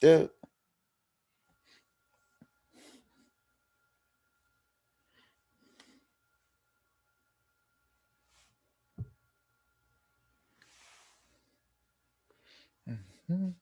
Dude. Mhm.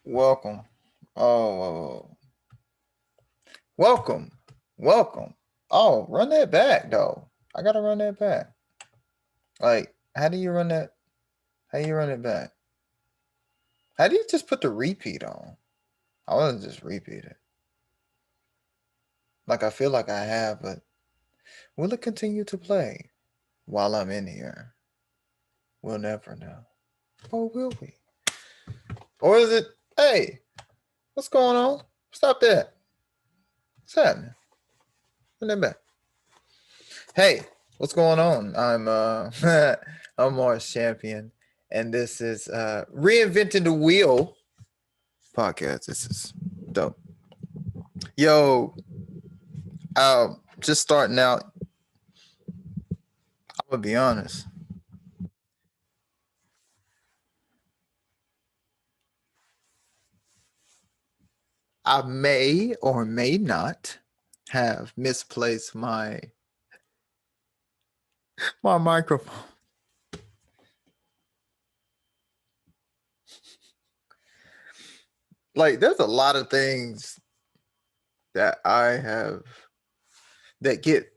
Welcome. Oh, welcome. Welcome. Oh, run that back though. I gotta run that back. Like, how do you run that? How do you run it back? How do you just put the repeat on? I want to just repeat it. Like I feel like I have, but will it continue to play while I'm in here? We'll never know. Or will we? Or is it, hey, what's going on? Stop that. What's happening? Run that back. Hey, what's going on? I'm Mars Champion, and this is Reinventing the Wheel podcast. This is dope. Yo, just starting out. I'm gonna be honest. I may or may not have misplaced my microphone. Like, there's a lot of things that I have that get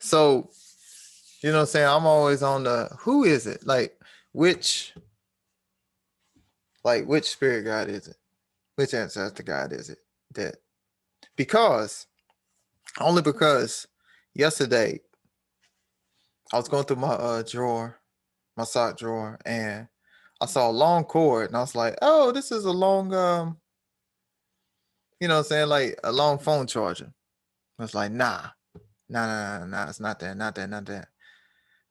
so, you know what I'm saying? I'm always on the who is it? Which which spirit guide is it? Which ancestor God is it? That because only because yesterday I was going through my drawer, my sock drawer, and I saw a long cord, and I was like, "Oh, this is a long, you know, what I'm saying, like a long phone charger." I was like, nah, it's not that, not that, not that.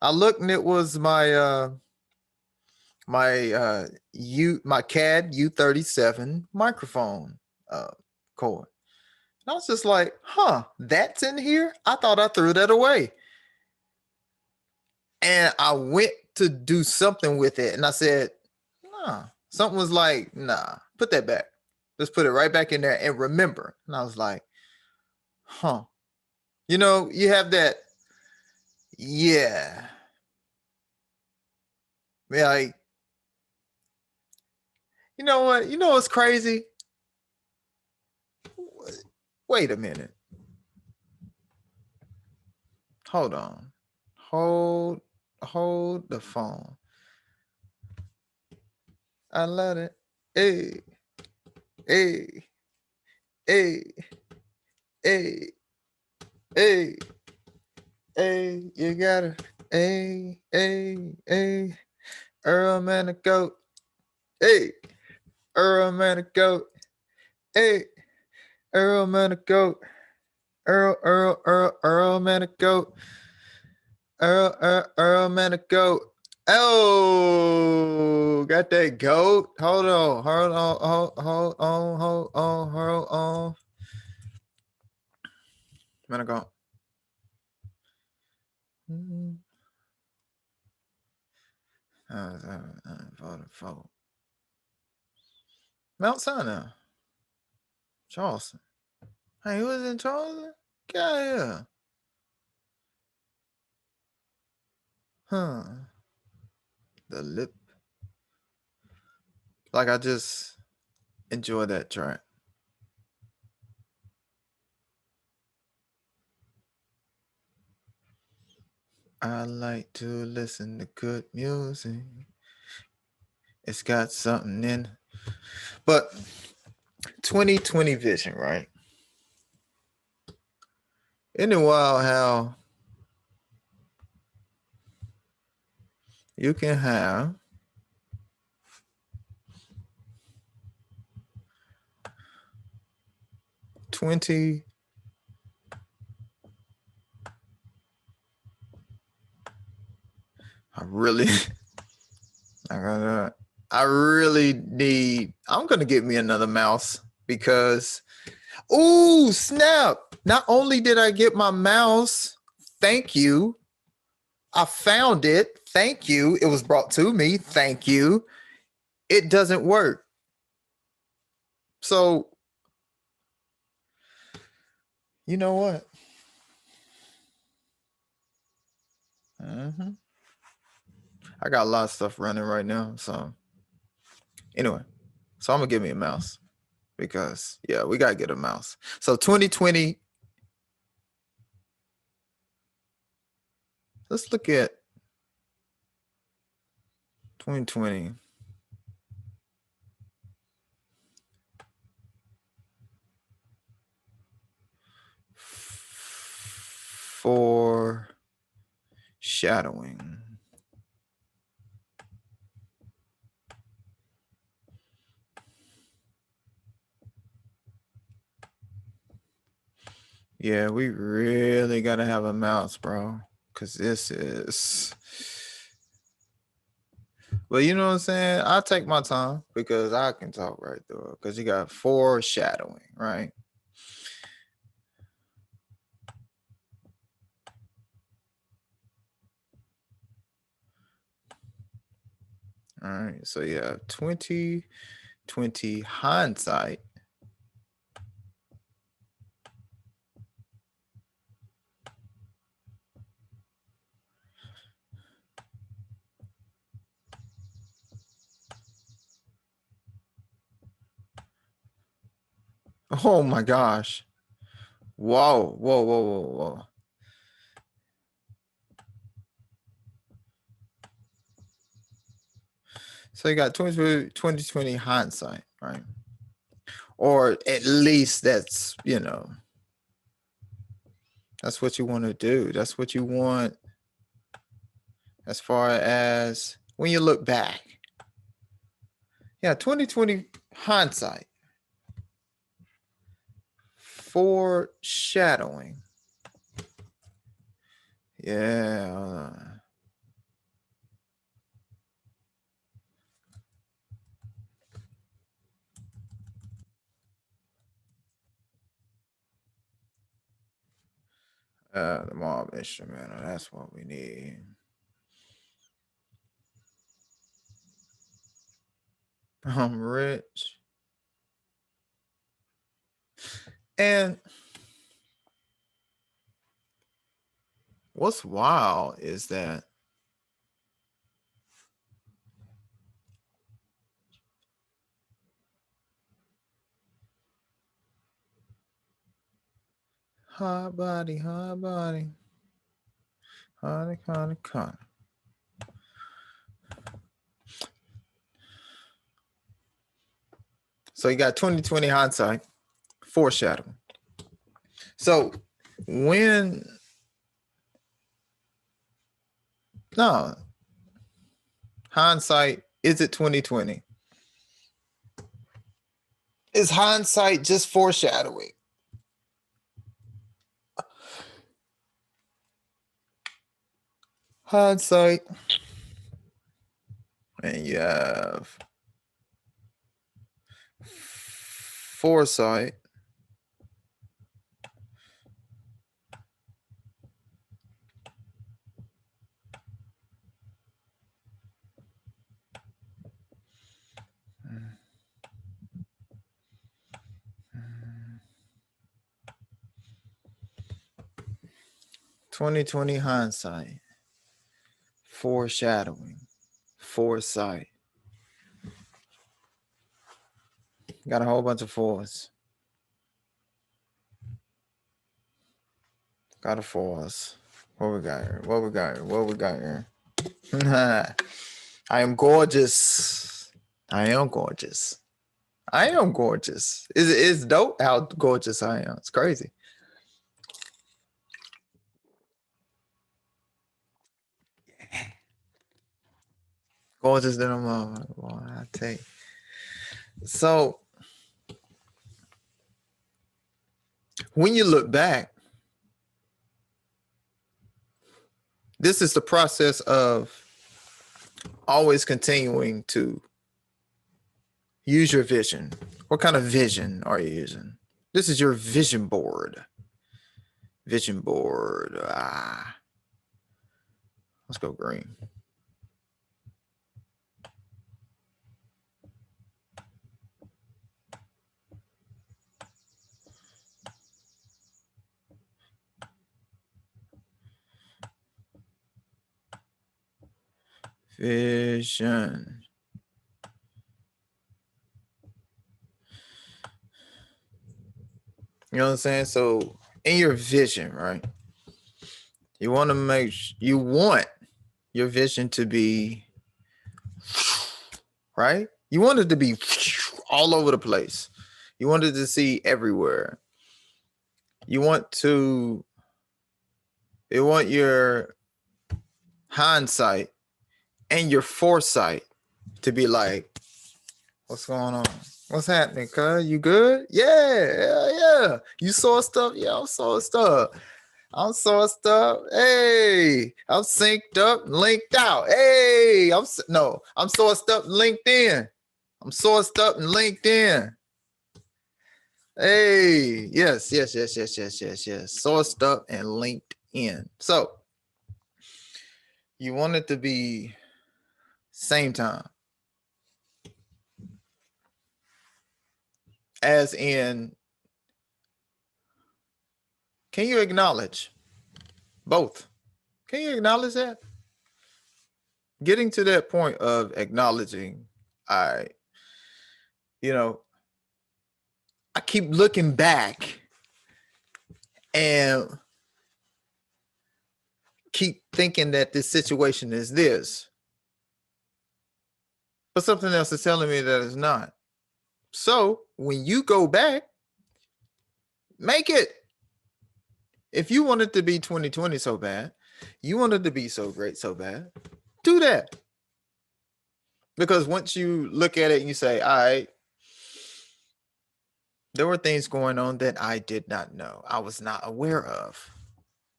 I looked, and it was my CAD U37 microphone cord. And I was just like, huh, that's in here? I thought I threw that away. And I went to do something with it. And I said, nah. Something was like, nah, put that back. Let's put it right back in there and remember. And I was like, huh. You know, you have that, yeah. Yeah, like, you know what? You know what's crazy? Wait a minute. Hold on. Hold the phone. I love it. Hey, hey, hey, hey, hey, hey, you gotta, hey, Earl man the goat, hey, Earl man the goat, hey, Earl man the goat, Earl man the goat, Earl man the goat. Oh, got that goat. Hold on. Man, I go. Vote. Mount Sinai, Charleston. Hey, who is in Charleston? Get out of here. Huh. The lip. Like I just enjoy that track. I like to listen to good music. It's got something in. But 2020 vision, right? Isn't it wild how you can have I really I really need, I'm gonna get me another mouse because ooh, snap. Not only did I get my mouse, thank you. I found it. Thank you. It was brought to me. Thank you. It doesn't work. So, you know what? Mm-hmm. I got a lot of stuff running right now. So, anyway, so I'm gonna give me a mouse because yeah, we gotta get a mouse. So 2020. Let's look at 2020. Foreshadowing. Yeah, we really gotta have a mouse, bro. Cause this is, well, you know what I'm saying? I'll take my time because I can talk right through it. Cause you got foreshadowing, right? All right. So yeah, 2020 hindsight. Oh my gosh. Whoa, whoa, whoa, whoa, whoa. So you got 2020 hindsight, right? Or at least that's, that's what you want to do. That's what you want as far as when you look back. Yeah, 2020 hindsight. Foreshadowing. Yeah. The mob instrumental. That's what we need. I'm rich. And what's wild is that hot body, honey, honey. So you got 2020 hindsight, foreshadowing. So when no hindsight, is it 2020? Is hindsight just foreshadowing? Hindsight, and you have foresight. Mm. 2020 hindsight, foreshadowing, foresight. Got a whole bunch of fours. Got a fours. What we got here? What we got here? What we got here? I am gorgeous. I am gorgeous. I am gorgeous. It's dope how gorgeous I am. It's crazy. Gorgeous than a mother. Boy, I tell you. So when you look back, this is the process of always continuing to use your vision. What kind of vision are you using? This is your vision board. Vision board. Let's go green. Vision. You know what I'm saying? So in your vision, right? You want your vision to be right. You want it to be all over the place. You want it to see everywhere. You want your hindsight and your foresight to be like, what's going on? What's happening, cuz? You good? Yeah. You saw stuff? Yeah, I saw stuff. Hey, I'm synced up, linked out. Hey, I'm sourced up, linked in. I'm sourced up and linked in. Hey, yes. Sourced up and linked in. So you want it to be same time. As in, can you acknowledge both? Can you acknowledge that? Getting to that point of acknowledging, I keep looking back and keep thinking that this situation is this, but something else is telling me that it's not. So when you go back, make it. If you want it to be 2020 so bad, you want it to be so great so bad, do that. Because once you look at it and you say, all right, there were things going on that I did not know. I was not aware of.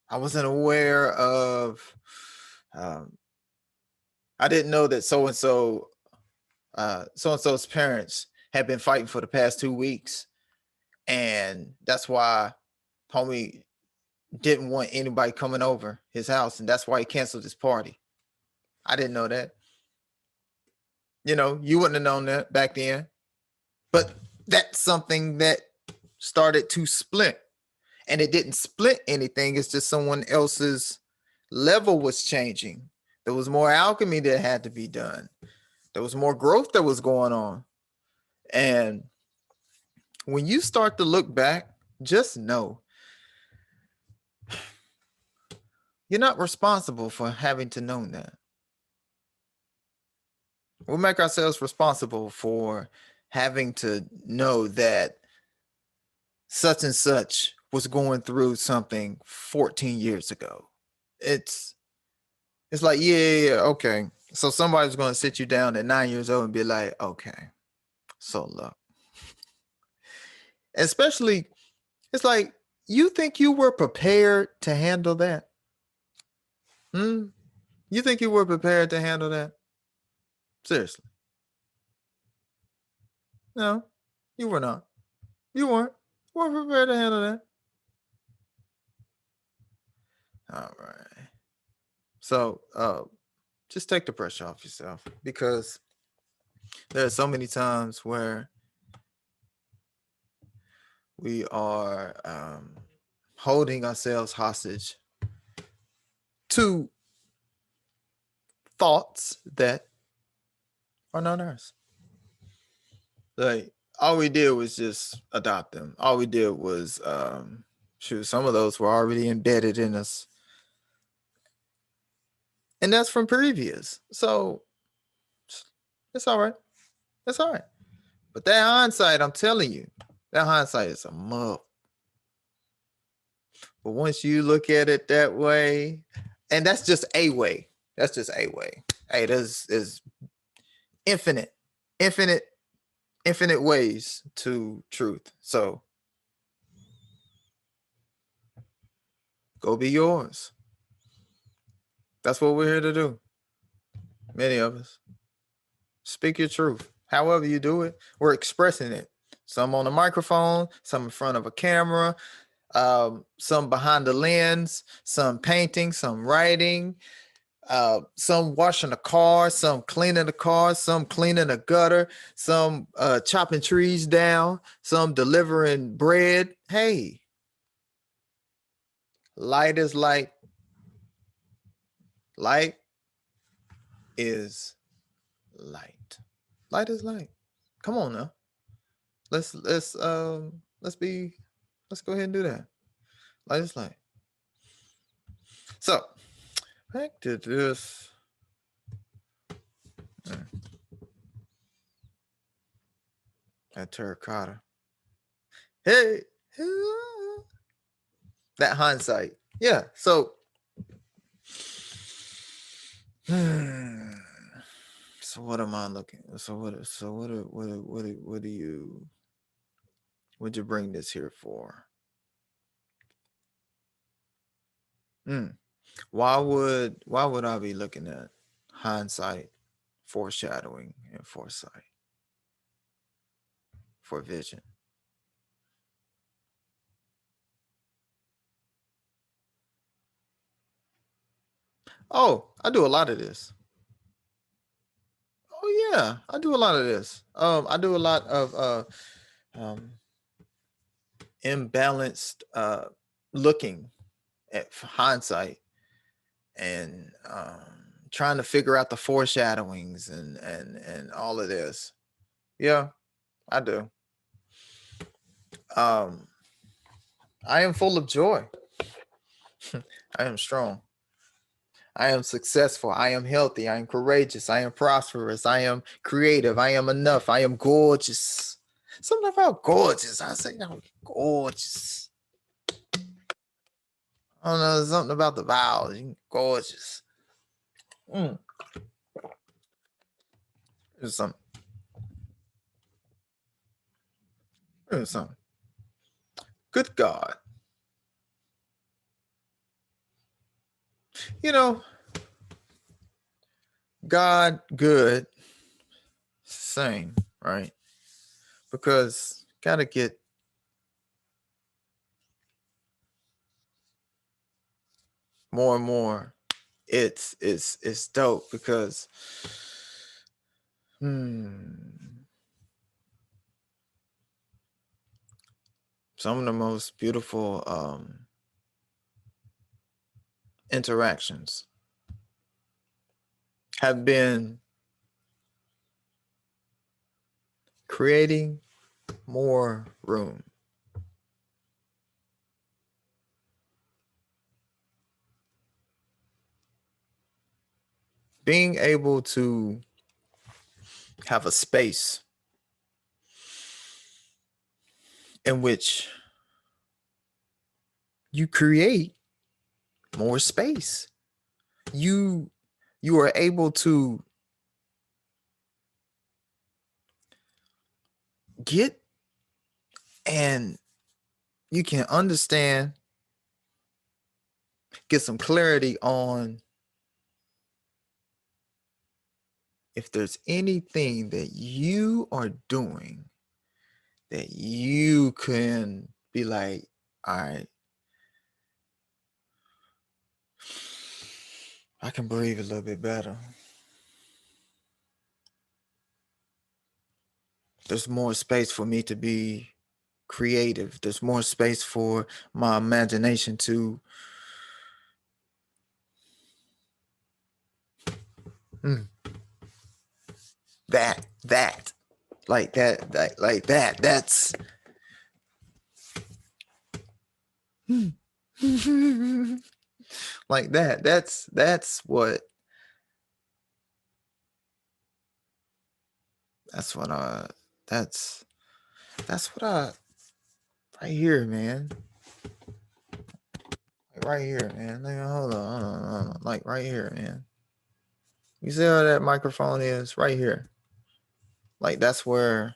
I wasn't aware of. I didn't know that so-and-so's parents had been fighting for the past 2 weeks. And that's why homie didn't want anybody coming over his house. And that's why he canceled his party. I didn't know that. You wouldn't have known that back then. But that's something that started to split. And it didn't split anything. It's just someone else's level was changing. There was more alchemy that had to be done. There was more growth that was going on. And when you start to look back, just know you're not responsible for having to know that. We'll make ourselves responsible for having to know that such and such was going through something 14 years ago. It's like, yeah, okay. So somebody's going to sit you down at 9 years old and be like, okay, so look. Especially, it's like, you think you were prepared to handle that? You think you were prepared to handle that? Seriously. No, you were not. You weren't. You weren't prepared to handle that. All right. So just take the pressure off yourself, because there are so many times where we are holding ourselves hostage to thoughts that are not ours. Like, all we did was just adopt them. All we did was some of those were already embedded in us. And that's from previous. So it's all right. It's all right. But that hindsight, I'm telling you, that hindsight is a mug. But once you look at it that way, and that's just a way. That's just a way. Hey, there's infinite ways to truth. So go be yours. That's what we're here to do. Many of us. Speak your truth. However you do it, we're expressing it. Some on a microphone, some in front of a camera, some behind the lens, some painting, some writing, some washing the car, some cleaning the car, some cleaning the gutter, some chopping trees down, some delivering bread. Hey, light is light. Light is light. Light is light. Come on now. Let's go ahead and do that. Light is light. So back to this. That terracotta. Hey, that hindsight. Yeah. So, so what am I looking? So what do you? Would you bring this here for? Why would I be looking at hindsight, foreshadowing, and foresight for vision? Oh, I do a lot of this. Oh yeah, I do a lot of this. I do a lot of imbalanced looking at hindsight and trying to figure out the foreshadowings and all of this. Yeah, I do. I am full of joy. I am strong. I am successful. I am healthy. I am courageous. I am prosperous. I am creative. I am enough. I am gorgeous. Something about gorgeous. I say I'm gorgeous. I don't know. There's something about the vowels. Gorgeous. There's something. There's something. Good God. You know, God, good, same, right? Because gotta get more and more. It's dope because some of the most beautiful interactions have been creating more room. Being able to have a space in which you create more space. You are able to get and you can understand, get some clarity on if there's anything that you are doing that you can be like, all right, I can breathe a little bit better. There's more space for me to be creative. There's more space for my imagination to That like that. That's like that. That's what. That's what I. That's what I. Right here, man. Like right here, man. Like, hold on. Like right here, man. You see how that microphone is? Right here. Like that's where.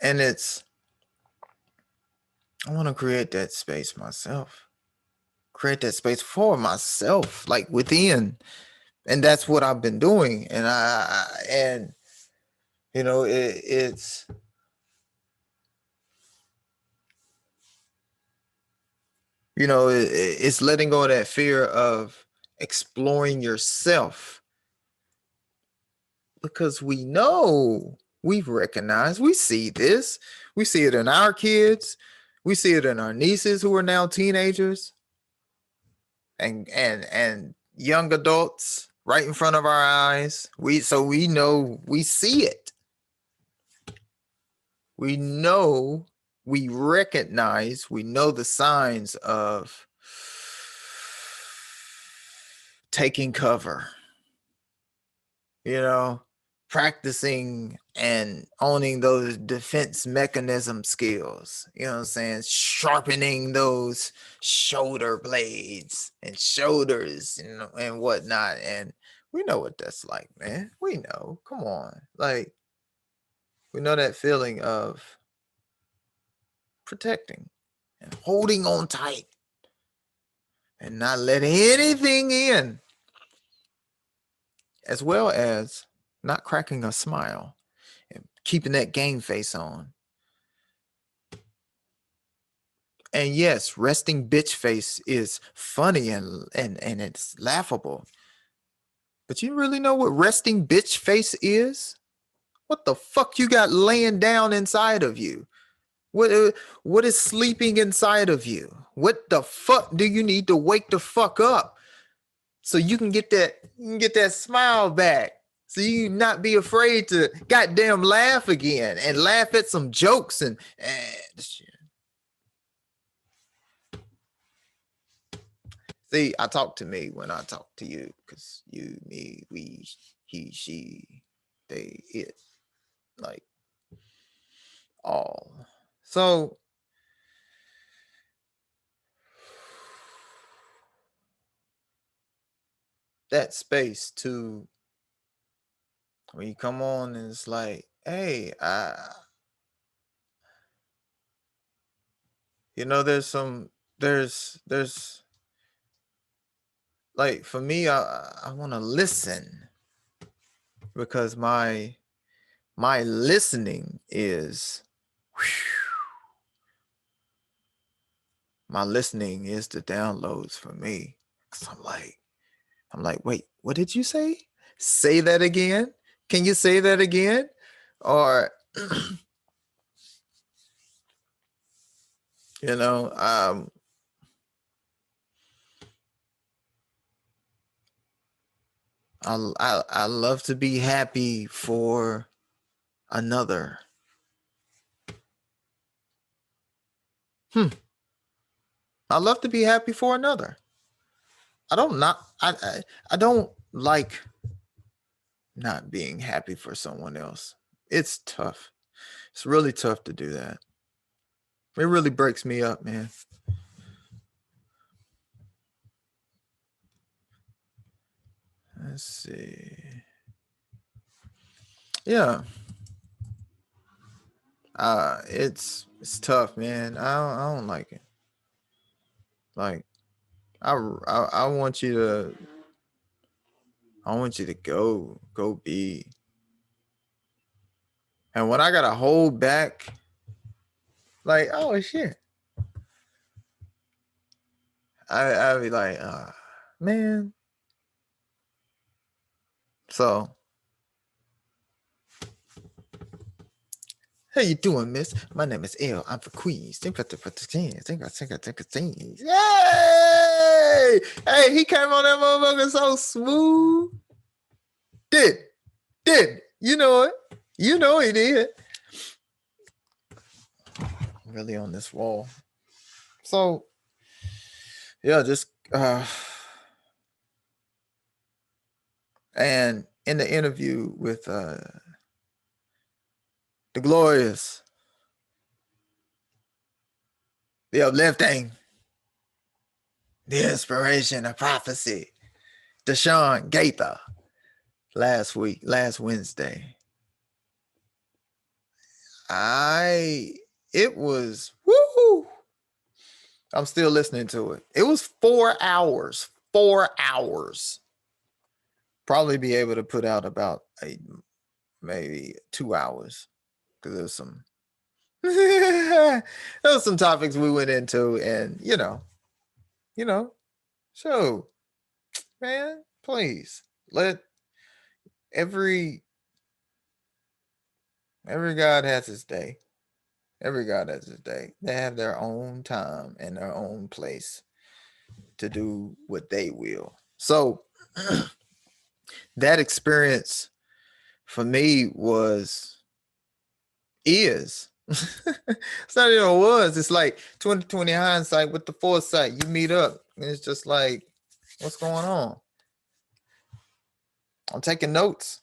And it's. I want to create that space myself. Create that space for myself, like within. And that's what I've been doing. And you know, it's you know, it's letting go of that fear of exploring yourself, because we know, we've recognized, we see this, we see it in our kids, we see it in our nieces who are now teenagers and young adults right in front of our eyes. We know, we see it. We know, we recognize, we know the signs of taking cover, you know, practicing and owning those defense mechanism skills, you know what I'm saying? Sharpening those shoulder blades and shoulders, you know, and whatnot. And we know what that's like, man. We know. Come on. Like, we know that feeling of protecting and holding on tight and not letting anything in, as well as not cracking a smile and keeping that game face on. And yes, resting bitch face is funny and it's laughable. But you really know what resting bitch face is? What the fuck you got laying down inside of you? What is sleeping inside of you? What the fuck do you need to wake the fuck up so you can get that smile back? So you not be afraid to goddamn laugh again and laugh at some jokes and shit. See, I talk to me when I talk to you, because you, me, we, he, she, they, it, like all. So that space to, when you come on and it's like, hey, you know, there's like, for me, I want to listen, because my listening is, my listening is the downloads for me. Cause I'm like, wait, what did you say? Say that again. Can you say that again? Or you know, I love to be happy for another. I love to be happy for another. I don't like not being happy for someone else. It's tough. It's really tough to do that. It really breaks me up, man. Let's see. Yeah. It's tough, man. I don't like it. Like, I want you to, go be. And when I gotta hold back, like, oh shit, I be like, man. So How you doing, miss? My name is L. I'm for Queens. Yay! Hey, he came on that motherfucker so smooth. Did you know it? You know he did. Really on this wall. So yeah, just and in the interview with the glorious, the uplifting, the inspiration, the prophecy, Deshaun Gaither, last Wednesday. It was woo. I'm still listening to it. It was 4 hours. 4 hours. Probably be able to put out about maybe 2 hours because there's some there was some topics we went into, and so man, please let every God has his day. Every God has his day. They have their own time and their own place to do what they will. So that experience for me is it's not even was. It's like 2020 hindsight with the foresight. You meet up and it's just like, what's going on? I'm taking notes.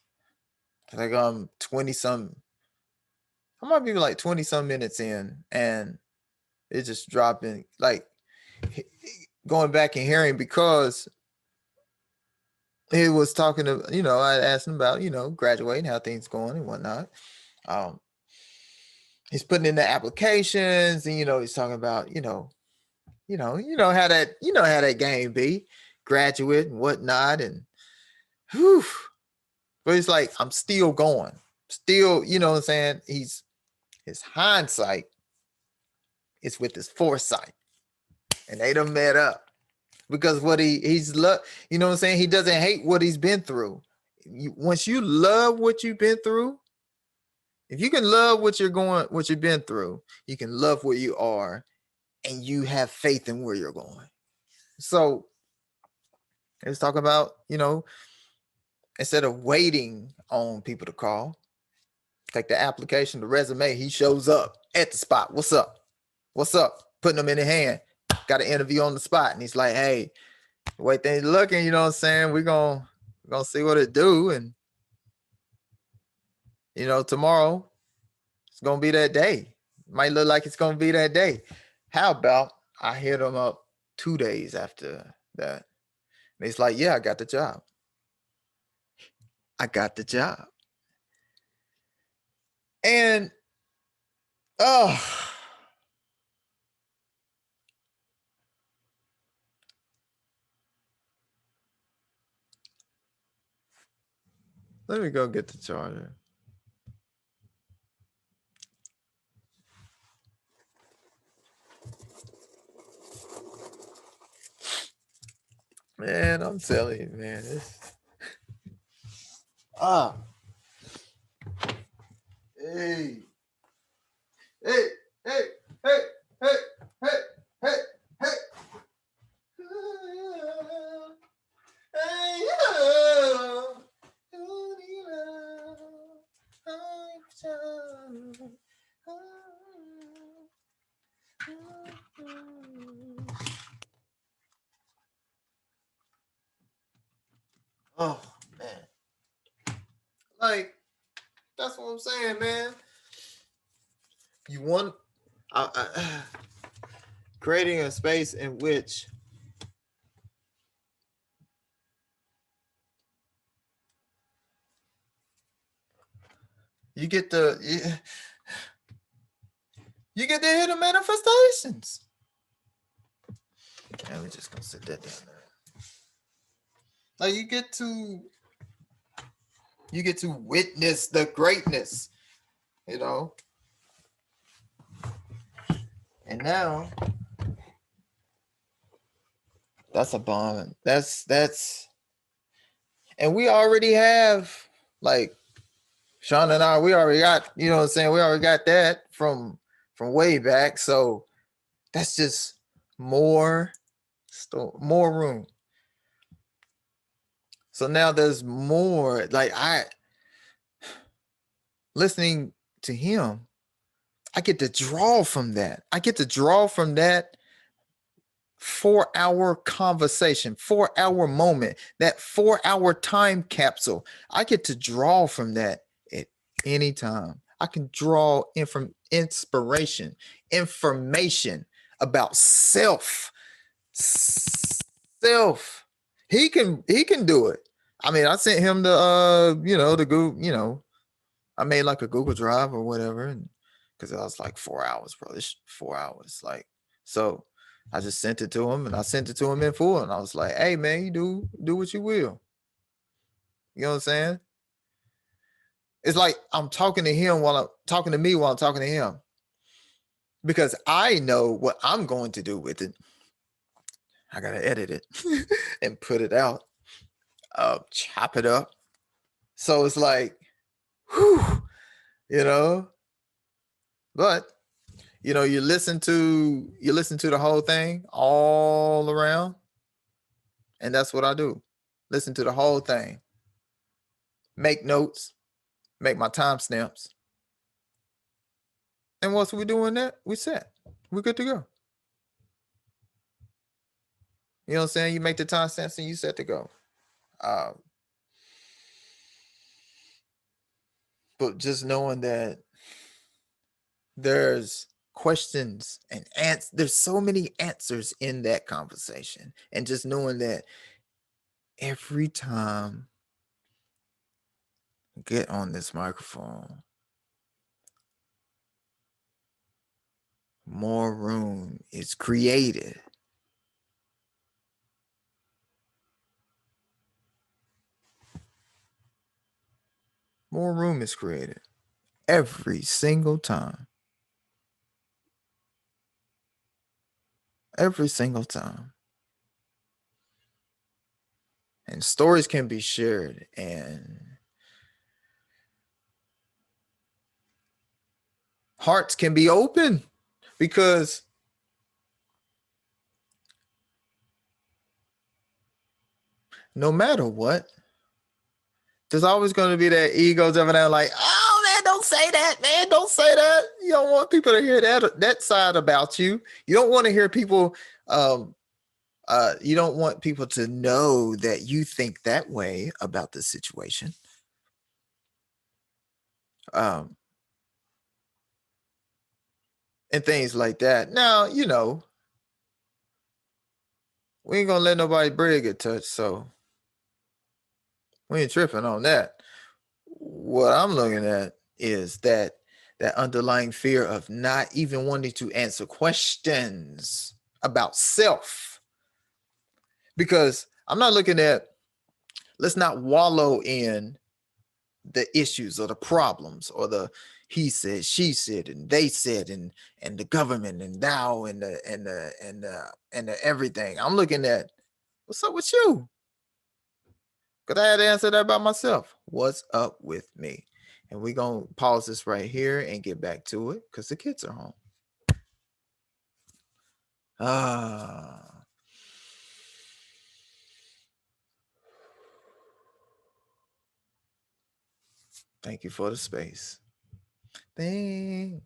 Like I'm 20 some. I might be like 20 some minutes in, and it's just dropping, like going back and hearing, because he was talking to, I asked him about, graduating, how things going and whatnot. He's putting in the applications, and he's talking about, how that game be, graduate and whatnot, and whew. But it's like, I'm still going, still, you know what I'm saying? His hindsight is with his foresight, and they done met up, because what he's you know what I'm saying? He doesn't hate what he's been through. Once you love what you've been through, if you can love what you've been through, you can love where you are, and you have faith in where you're going. So let's talk about, instead of waiting on people to call, take the application, the resume, he shows up at the spot. What's up? Putting them in the hand. Got an interview on the spot. And he's like, hey, the way things looking, you know what I'm saying? We're gonna see what it do. And tomorrow it's gonna be that day. Might look like it's gonna be that day. How about I hit him up 2 days after that? And he's like, yeah, I got the job. And let me go get the charger. Man, I'm telling you, man. Hey. Oh man, like, that's what I'm saying, man. You want creating a space in which you get to hear the manifestations. And we're just gonna sit that down there. Like, you get to witness the greatness, And now that's a bomb. That's and we already have, like, Sean and I, we already got, you know what I'm saying? We already got that from way back. So that's just more more room. So now there's more, like, I listening to him, I get to draw from that. I get to draw from that 4 hour conversation, 4 hour moment, that 4 hour time capsule. I get to draw from that at any time. I can draw inspiration, information about self. He can do it. I mean, I sent him the Google, I made like a Google Drive or whatever, and because I was like 4 hours, bro. This 4 hours, like, so I just sent it to him, and I sent it to him in full, and I was like, "Hey, man, you do what you will." You know what I'm saying? It's like I'm talking to him while I'm talking to me while I'm talking to him, because I know what I'm going to do with it. I gotta edit it and put it out, chop it up. So it's like, whew, you know. But you listen to the whole thing all around, and that's what I do. Listen to the whole thing, make notes, make my timestamps, and once we're doing that, we're good to go. You know what I'm saying? You make the timestamps and you set to go. But just knowing that there's questions and there's so many answers in that conversation, and just knowing that every time I get on this microphone, more room is created. More room is created every single time. Every single time. And stories can be shared, and hearts can be open, because no matter what, there's always going to be that ego jumping out like, "Oh man, don't say that, man. Don't say that." You don't want people to hear that side about you. You don't want to hear people you don't want people to know that you think that way about the situation. Um and things like that. Now, we ain't gonna let nobody bread get touched, so we ain't tripping on that. What I'm looking at is that underlying fear of not even wanting to answer questions about self. Because I'm not looking at, let's not wallow in the issues or the problems or the he said, she said, and they said, and the government and thou and the everything. I'm looking at, what's up with you? Because I had to answer that by myself. What's up with me? And we're going to pause this right here and get back to it because the kids are home. Thank you for the space. Thank